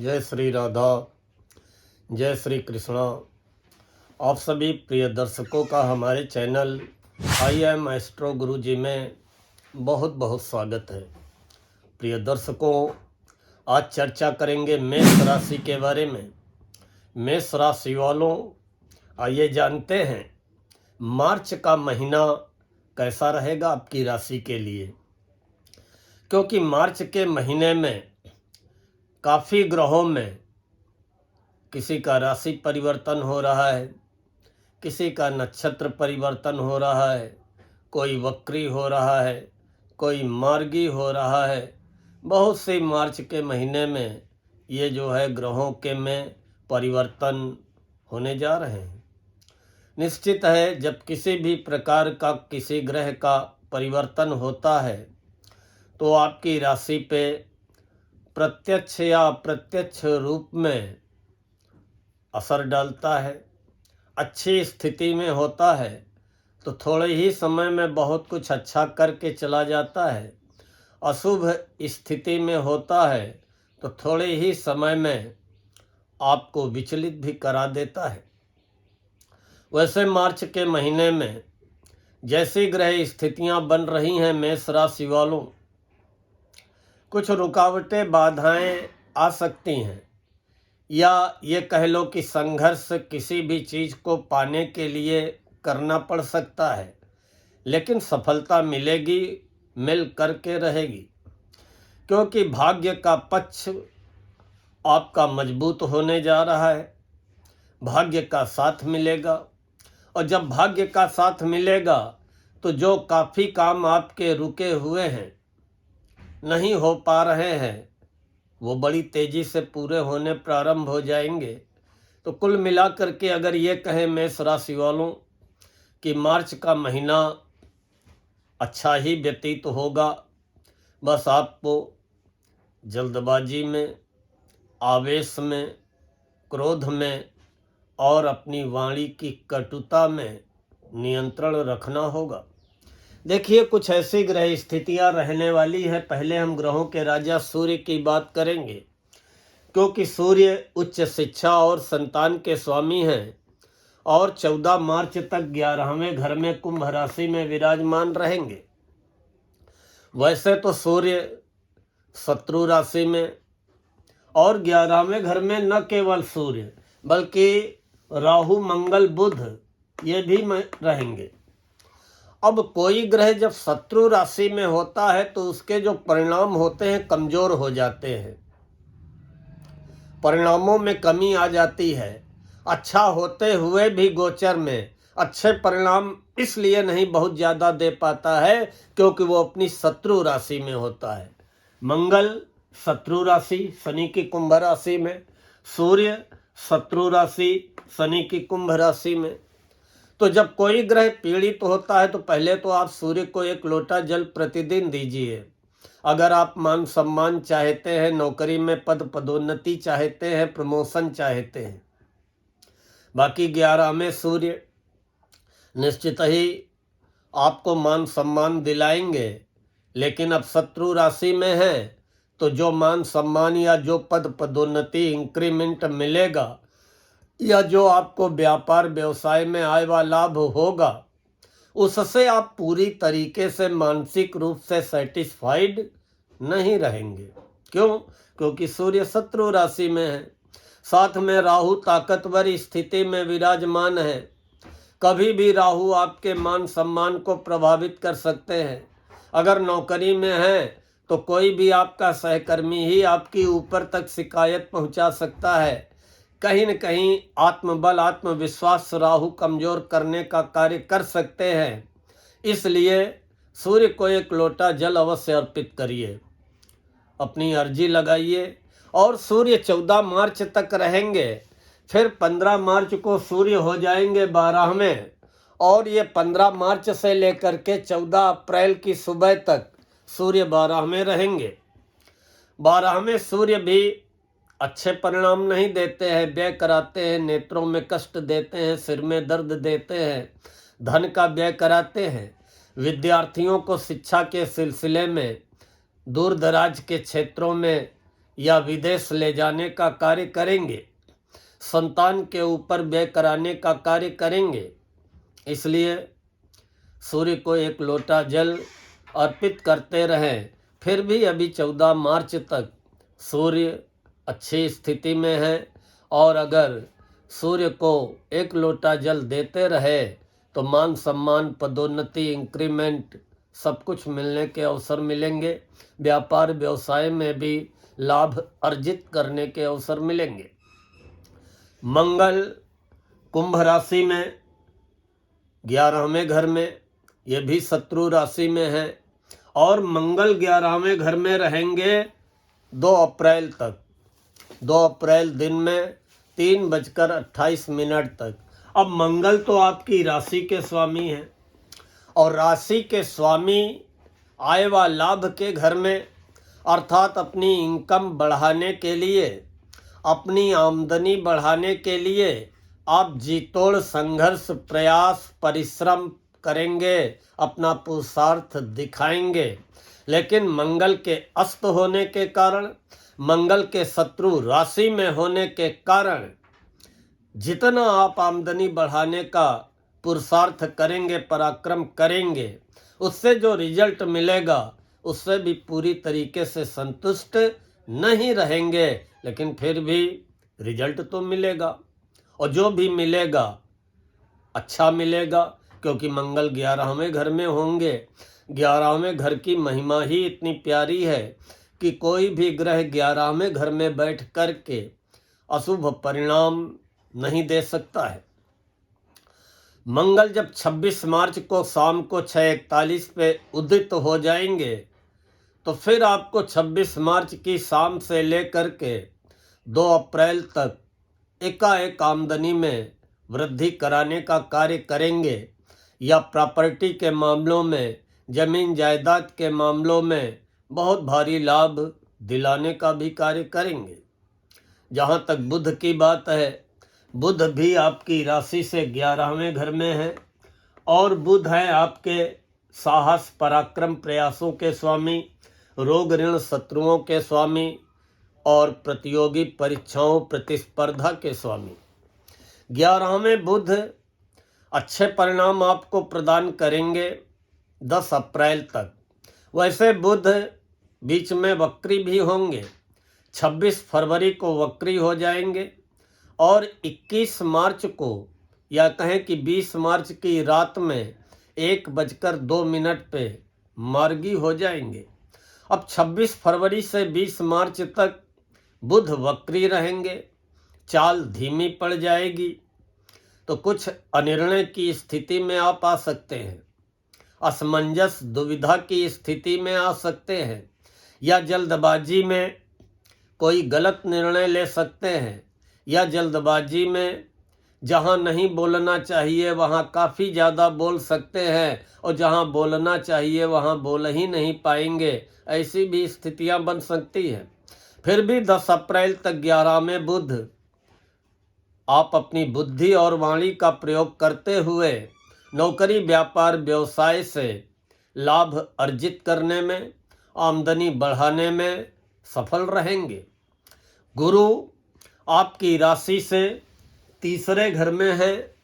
जय श्री राधा, जय श्री कृष्णा। आप सभी प्रिय दर्शकों का हमारे चैनल आई एम एस्ट्रो गुरु जी में बहुत बहुत स्वागत है। प्रिय दर्शकों, आज चर्चा करेंगे मेष राशि के बारे में। मेष राशि वालों, आइए जानते हैं मार्च का महीना कैसा रहेगा आपकी राशि के लिए। क्योंकि मार्च के महीने में काफ़ी ग्रहों में किसी का राशि परिवर्तन हो रहा है, किसी का नक्षत्र परिवर्तन हो रहा है, कोई वक्री हो रहा है, कोई मार्गी हो रहा है। बहुत से मार्च के महीने में ये जो है ग्रहों के में परिवर्तन होने जा रहे हैं। निश्चित है, जब किसी भी प्रकार का किसी ग्रह का परिवर्तन होता है तो आपकी राशि पे प्रत्यक्ष या अप्रत्यक्ष रूप में असर डालता है। अच्छी स्थिति में होता है तो थोड़े ही समय में बहुत कुछ अच्छा करके चला जाता है। अशुभ स्थिति में होता है तो थोड़े ही समय में आपको विचलित भी करा देता है। वैसे मार्च के महीने में जैसी ग्रह स्थितियां बन रही हैं मेष राशि वालों, कुछ रुकावटें बाधाएं आ सकती हैं, या ये कह लो कि संघर्ष किसी भी चीज़ को पाने के लिए करना पड़ सकता है, लेकिन सफलता मिलेगी, मिल करके रहेगी। क्योंकि भाग्य का पक्ष आपका मजबूत होने जा रहा है, भाग्य का साथ मिलेगा। और जब भाग्य का साथ मिलेगा तो जो काफ़ी काम आपके रुके हुए हैं, नहीं हो पा रहे हैं, वो बड़ी तेज़ी से पूरे होने प्रारंभ हो जाएंगे। तो कुल मिलाकर के अगर ये कहें मेष राशि वालों कि मार्च का महीना अच्छा ही व्यतीत होगा, बस आपको जल्दबाजी में, आवेश में, क्रोध में और अपनी वाणी की कटुता में नियंत्रण रखना होगा। देखिए, कुछ ऐसी ग्रह स्थितियां रहने वाली है। पहले हम ग्रहों के राजा सूर्य की बात करेंगे, क्योंकि सूर्य उच्च शिक्षा और संतान के स्वामी हैं और 14 मार्च तक 11वें घर में कुंभ राशि में विराजमान रहेंगे। वैसे तो सूर्य शत्रु राशि में और 11वें घर में न केवल सूर्य बल्कि राहु, मंगल, बुध ये भी रहेंगे। अब कोई ग्रह जब शत्रु राशि में होता है तो उसके जो परिणाम होते हैं कमजोर हो जाते हैं, परिणामों में कमी आ जाती है। अच्छा होते हुए भी गोचर में अच्छे परिणाम इसलिए नहीं बहुत ज़्यादा दे पाता है क्योंकि वो अपनी शत्रु राशि में होता है। मंगल शत्रु राशि शनि की कुंभ राशि में, सूर्य शत्रु राशि शनि की कुंभ राशि में। तो जब कोई ग्रह पीड़ित होता है तो पहले तो आप सूर्य को 1 लोटा जल प्रतिदिन दीजिए। अगर आप मान सम्मान चाहते हैं, नौकरी में पद पदोन्नति चाहते हैं, प्रमोशन चाहते हैं, बाकी 11 में सूर्य निश्चित ही आपको मान सम्मान दिलाएंगे। लेकिन अब शत्रु राशि में है तो जो मान सम्मान या जो पद पदोन्नति इंक्रीमेंट मिलेगा या जो आपको व्यापार व्यवसाय में आय व लाभ होगा, उससे आप पूरी तरीके से मानसिक रूप से सेटिस्फाइड नहीं रहेंगे। क्यों? क्योंकि सूर्य शत्रु राशि में है, साथ में राहु ताकतवर स्थिति में विराजमान है। कभी भी राहु आपके मान सम्मान को प्रभावित कर सकते हैं। अगर नौकरी में है तो कोई भी आपका सहकर्मी ही आपकी ऊपर तक शिकायत पहुंचा सकता है। कहीं न कहीं आत्मबल, आत्मविश्वास राहु कमजोर करने का कार्य कर सकते हैं। इसलिए सूर्य को 1 लोटा जल अवश्य अर्पित करिए, अपनी अर्जी लगाइए। और सूर्य 14 मार्च तक रहेंगे, फिर 15 मार्च को सूर्य हो जाएंगे 12वें, और ये 15 मार्च से लेकर के 14 अप्रैल की सुबह तक सूर्य 12वें रहेंगे। 12वें सूर्य भी अच्छे परिणाम नहीं देते हैं, व्यय कराते हैं, नेत्रों में कष्ट देते हैं, सिर में दर्द देते हैं, धन का व्यय कराते हैं। विद्यार्थियों को शिक्षा के सिलसिले में दूर दराज के क्षेत्रों में या विदेश ले जाने का कार्य करेंगे, संतान के ऊपर व्यय कराने का कार्य करेंगे। इसलिए सूर्य को एक लोटा जल अर्पित करते रहें। फिर भी अभी 14 मार्च तक सूर्य अच्छी स्थिति में है, और अगर सूर्य को एक लोटा जल देते रहे तो मान सम्मान, पदोन्नति, इंक्रीमेंट सब कुछ मिलने के अवसर मिलेंगे। व्यापार व्यवसाय में भी लाभ अर्जित करने के अवसर मिलेंगे। मंगल कुंभ राशि में 11वें घर में, ये भी शत्रु राशि में है, और मंगल 11वें घर में रहेंगे 2 अप्रैल तक। 2 अप्रैल दिन में 3:28 तक। अब मंगल तो आपकी राशि के स्वामी हैं, और राशि के स्वामी आय व लाभ के घर में, अर्थात अपनी इनकम बढ़ाने के लिए, अपनी आमदनी बढ़ाने के लिए आप जी तोड़ संघर्ष, प्रयास, परिश्रम करेंगे, अपना पुरुषार्थ दिखाएंगे। लेकिन मंगल के अस्त होने के कारण, मंगल के शत्रु राशि में होने के कारण, जितना आप आमदनी बढ़ाने का पुरुषार्थ करेंगे, पराक्रम करेंगे, उससे जो रिजल्ट मिलेगा उससे भी पूरी तरीके से संतुष्ट नहीं रहेंगे। लेकिन फिर भी रिजल्ट तो मिलेगा, और जो भी मिलेगा अच्छा मिलेगा, क्योंकि मंगल 11वें घर में होंगे। 11वें घर की महिमा ही इतनी प्यारी है कि कोई भी ग्रह 11वें घर में बैठ करके अशुभ परिणाम नहीं दे सकता है। मंगल जब 26 मार्च को शाम को 6:41 पे उदित हो जाएंगे, तो फिर आपको 26 मार्च की शाम से लेकर के 2 अप्रैल तक एकाएक आमदनी में वृद्धि कराने का कार्य करेंगे, या प्रॉपर्टी के मामलों में, जमीन जायदाद के मामलों में बहुत भारी लाभ दिलाने का भी कार्य करेंगे। जहाँ तक बुध की बात है, बुध भी आपकी राशि से 11वें घर में है, और बुध है आपके साहस, पराक्रम, प्रयासों के स्वामी, रोग ऋण शत्रुओं के स्वामी, और प्रतियोगी परीक्षाओं, प्रतिस्पर्धा के स्वामी। 11वें बुध अच्छे परिणाम आपको प्रदान करेंगे 10 अप्रैल तक। वैसे बुध बीच में वक्री भी होंगे, 26 फरवरी को वक्री हो जाएंगे, और 21 मार्च को, या कहें कि 20 मार्च की रात में 1:02 पे मार्गी हो जाएंगे। अब 26 फरवरी से 20 मार्च तक बुध वक्री रहेंगे, चाल धीमी पड़ जाएगी, तो कुछ अनिर्णय की स्थिति में आप आ सकते हैं, असमंजस, दुविधा की स्थिति में आ सकते हैं, या जल्दबाजी में कोई गलत निर्णय ले सकते हैं, या जल्दबाजी में जहां नहीं बोलना चाहिए वहां काफ़ी ज़्यादा बोल सकते हैं, और जहां बोलना चाहिए वहां बोल ही नहीं पाएंगे। ऐसी भी स्थितियां बन सकती हैं। फिर भी 10 अप्रैल तक 11वें बुध आप अपनी बुद्धि और वाणी का प्रयोग करते हुए नौकरी, व्यापार, व्यवसाय से लाभ अर्जित करने में, आमदनी बढ़ाने में सफल रहेंगे। गुरु आपकी राशि से तीसरे घर में है,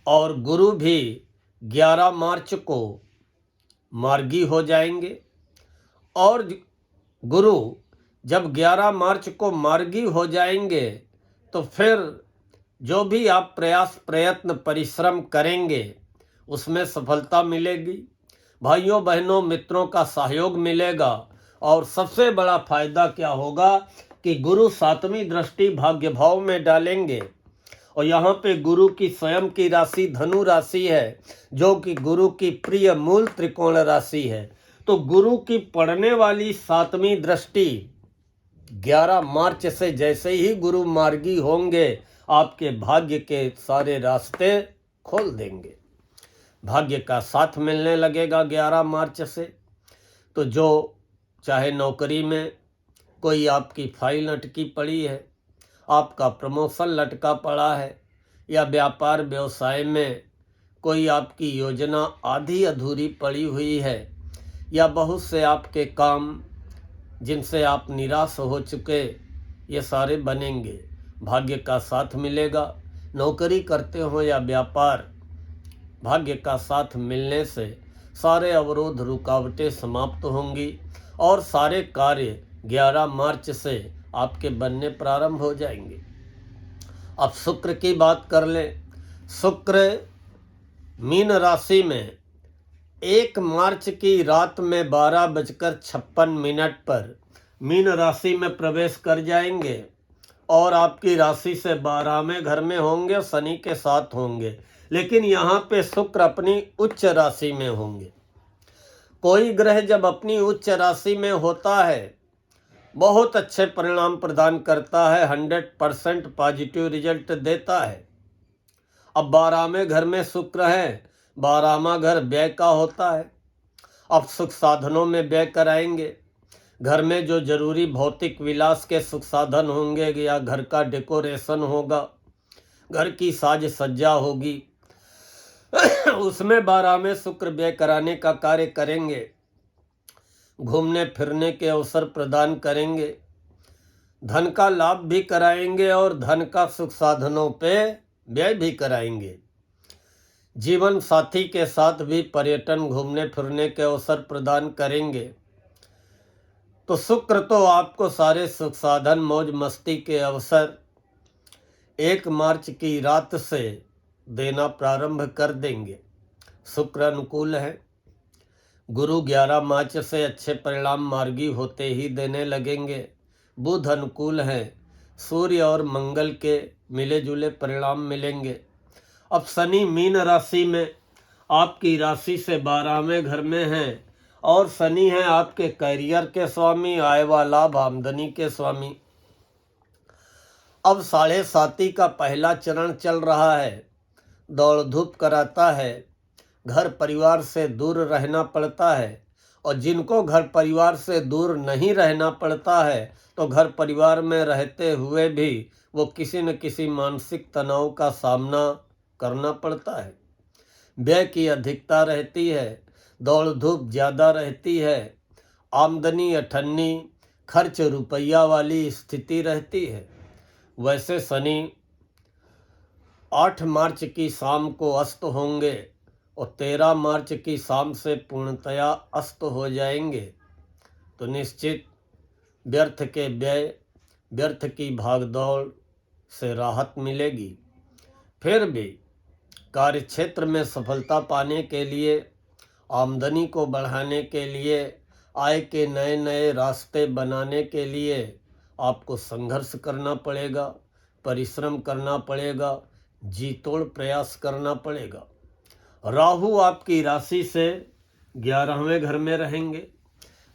और गुरु भी 11 मार्च को मार्गी हो जाएंगे। और गुरु जब 11 मार्च को मार्गी हो जाएंगे, तो फिर जो भी आप प्रयास, प्रयत्न, परिश्रम करेंगे उसमें सफलता मिलेगी। भाइयों बहनों मित्रों का सहयोग मिलेगा, और सबसे बड़ा फायदा क्या होगा कि गुरु 7वीं दृष्टि भाग्य भाव में डालेंगे, और यहाँ पे गुरु की स्वयं की राशि धनु राशि है, जो कि गुरु की प्रिय मूल त्रिकोण राशि है। तो गुरु की पड़ने वाली 7वीं दृष्टि 11 मार्च से जैसे ही गुरु मार्गी होंगे, आपके भाग्य के सारे रास्ते खोल देंगे। भाग्य का साथ मिलने लगेगा 11 मार्च से। तो जो चाहे नौकरी में कोई आपकी फाइल अटकी पड़ी है, आपका प्रमोशन लटका पड़ा है, या व्यापार व्यवसाय में कोई आपकी योजना आधी अधूरी पड़ी हुई है, या बहुत से आपके काम जिनसे आप निराश हो चुके, ये सारे बनेंगे। भाग्य का साथ मिलेगा। नौकरी करते हो या व्यापार, भाग्य का साथ मिलने से सारे अवरोध रुकावटें समाप्त होंगी और सारे कार्य 11 मार्च से आपके बनने प्रारंभ हो जाएंगे। अब शुक्र की बात कर लें। शुक्र मीन राशि में 1 मार्च की रात में 12:56 पर मीन राशि में प्रवेश कर जाएंगे और आपकी राशि से 12वें घर में होंगे, शनि के साथ होंगे। लेकिन यहाँ पे शुक्र अपनी उच्च राशि में होंगे। कोई ग्रह जब अपनी उच्च राशि में होता है बहुत अच्छे परिणाम प्रदान करता है, 100% पॉजिटिव रिजल्ट देता है। अब 12वें घर में शुक्र है, 12वां घर व्यय का होता है। अब सुख साधनों में व्यय कराएंगे। घर में जो जरूरी भौतिक विलास के सुख साधन होंगे या घर का डेकोरेशन होगा, घर की साज सज्जा होगी, उसमें 12वें शुक्र व्यय कराने का कार्य करेंगे। घूमने फिरने के अवसर प्रदान करेंगे, धन का लाभ भी कराएंगे और धन का सुख साधनों पे व्यय भी कराएंगे। जीवन साथी के साथ भी पर्यटन, घूमने फिरने के अवसर प्रदान करेंगे। तो शुक्र तो आपको सारे सुख साधन, मौज मस्ती के अवसर 1 मार्च की रात से देना प्रारंभ कर देंगे। शुक्र अनुकूल है। गुरु 11 मार्च से अच्छे परिणाम मार्गी होते ही देने लगेंगे। बुध अनुकूल है। सूर्य और मंगल के मिले जुले परिणाम मिलेंगे। अब शनि मीन राशि में आपकी राशि से 12वें घर में हैं और शनि है आपके करियर के स्वामी, आय व लाभ आमदनी के स्वामी। अब 7.5 का पहला चरण चल रहा है। दौड़ धूप कराता है, घर परिवार से दूर रहना पड़ता है। और जिनको घर परिवार से दूर नहीं रहना पड़ता है तो घर परिवार में रहते हुए भी वो किसी न किसी मानसिक तनाव का सामना करना पड़ता है। व्यय की अधिकता रहती है, दौड़ धूप ज़्यादा रहती है, आमदनी अठन्नी, खर्च रुपया वाली स्थिति रहती है। वैसे शनि 8 मार्च की शाम को अस्त होंगे और 13 मार्च की शाम से पूर्णतया अस्त हो जाएंगे। तो निश्चित व्यर्थ के व्यय, व्यर्थ की भागदौड़ से राहत मिलेगी। फिर भी कार्य क्षेत्र में सफलता पाने के लिए, आमदनी को बढ़ाने के लिए, आय के नए नए रास्ते बनाने के लिए आपको संघर्ष करना पड़ेगा, परिश्रम करना पड़ेगा, जी तोड़ प्रयास करना पड़ेगा। राहु आपकी राशि से 11वें घर में रहेंगे।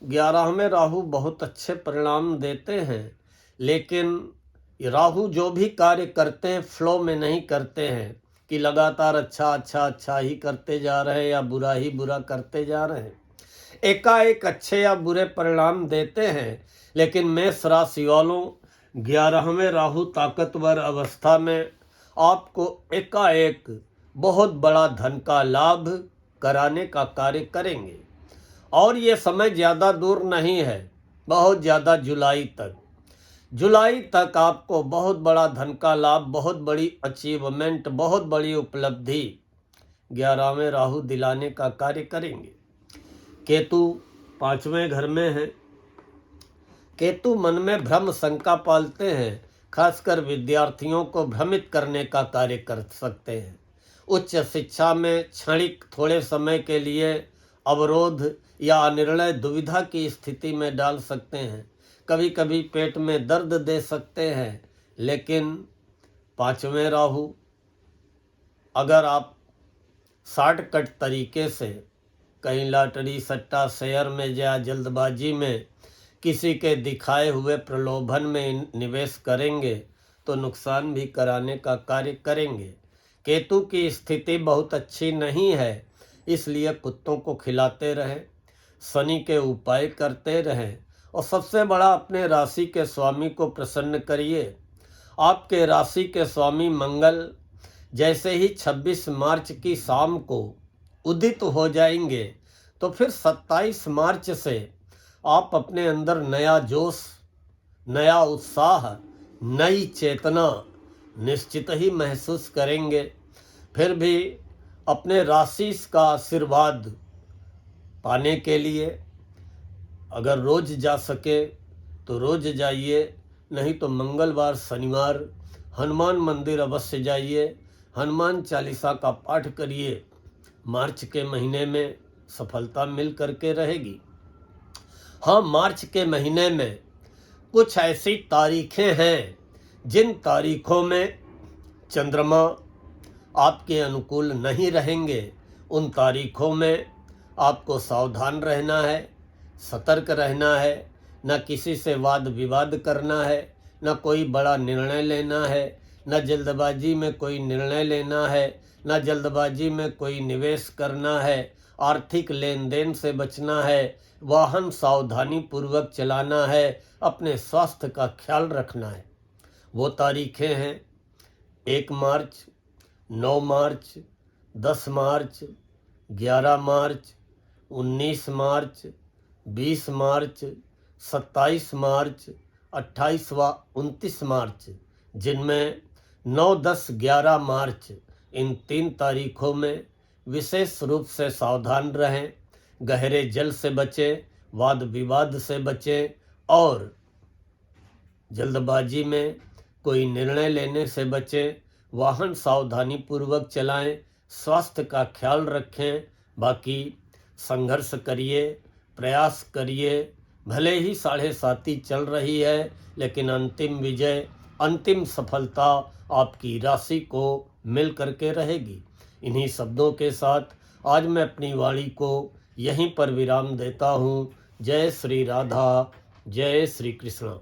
11वें राहु बहुत अच्छे परिणाम देते हैं, लेकिन राहु जो भी कार्य करते हैं फ्लो में नहीं करते हैं कि लगातार अच्छा ही करते जा रहे हैं या बुरा ही बुरा करते जा रहे हैं। एकाएक अच्छे या बुरे परिणाम देते हैं, लेकिन मेष राशि वालों 11वें राहु ताकतवर अवस्था में आपको एकाएक बहुत बड़ा धन का लाभ कराने का कार्य करेंगे। और ये समय ज़्यादा दूर नहीं है, बहुत ज़्यादा जुलाई तक आपको बहुत बड़ा धन का लाभ, बहुत बड़ी अचीवमेंट, बहुत बड़ी उपलब्धि 11वें राहु दिलाने का कार्य करेंगे। केतु 5वें घर में है। केतु मन में भ्रम शंका पालते हैं, खासकर विद्यार्थियों को भ्रमित करने का कार्य कर सकते हैं। उच्च शिक्षा में क्षणिक थोड़े समय के लिए अवरोध या निर्णय दुविधा की स्थिति में डाल सकते हैं। कभी कभी पेट में दर्द दे सकते हैं। लेकिन 5वें राहु, अगर आप शॉर्टकट तरीके से कहीं लॉटरी, सट्टा, शेयर में या जल्दबाजी में किसी के दिखाए हुए प्रलोभन में निवेश करेंगे तो नुकसान भी कराने का कार्य करेंगे। केतु की स्थिति बहुत अच्छी नहीं है, इसलिए कुत्तों को खिलाते रहें, शनि के उपाय करते रहें और सबसे बड़ा अपने राशि के स्वामी को प्रसन्न करिए। आपके राशि के स्वामी मंगल जैसे ही 26 मार्च की शाम को उदित हो जाएंगे तो फिर 27 मार्च से आप अपने अंदर नया जोश, नया उत्साह, नई चेतना निश्चित ही महसूस करेंगे। फिर भी अपने राशि का आशीर्वाद पाने के लिए अगर रोज जा सके तो रोज जाइए, नहीं तो मंगलवार शनिवार हनुमान मंदिर अवश्य जाइए, हनुमान चालीसा का पाठ करिए। मार्च के महीने में सफलता मिल करके रहेगी। हाँ, मार्च के महीने में कुछ ऐसी तारीखें हैं जिन तारीखों में चंद्रमा आपके अनुकूल नहीं रहेंगे। उन तारीखों में आपको सावधान रहना है, सतर्क रहना है, न किसी से वाद विवाद करना है, न कोई बड़ा निर्णय लेना है, न जल्दबाजी में कोई निर्णय लेना है, न जल्दबाजी में कोई निवेश करना है, आर्थिक लेन देन से बचना है, वाहन सावधानी पूर्वक चलाना है, अपने स्वास्थ्य का ख्याल रखना है। वो तारीखें हैं 1 मार्च, 9 मार्च, 10 मार्च, 11 मार्च, 19 मार्च, 20 मार्च, 27 मार्च, 28 व 29 मार्च, जिनमें 9, 10, 11 मार्च इन 3 तारीखों में विशेष रूप से सावधान रहें, गहरे जल से बचें, वाद विवाद से बचें और जल्दबाजी में कोई निर्णय लेने से बचें, वाहन सावधानी पूर्वक चलाएं, स्वास्थ्य का ख्याल रखें। बाकी संघर्ष करिए, प्रयास करिए, भले ही 7.5 चल रही है, लेकिन अंतिम विजय, अंतिम सफलता आपकी राशि को मिल करके रहेगी। इन्हीं शब्दों के साथ आज मैं अपनी वाणी को यहीं पर विराम देता हूँ। जय श्री राधा, जय श्री कृष्ण।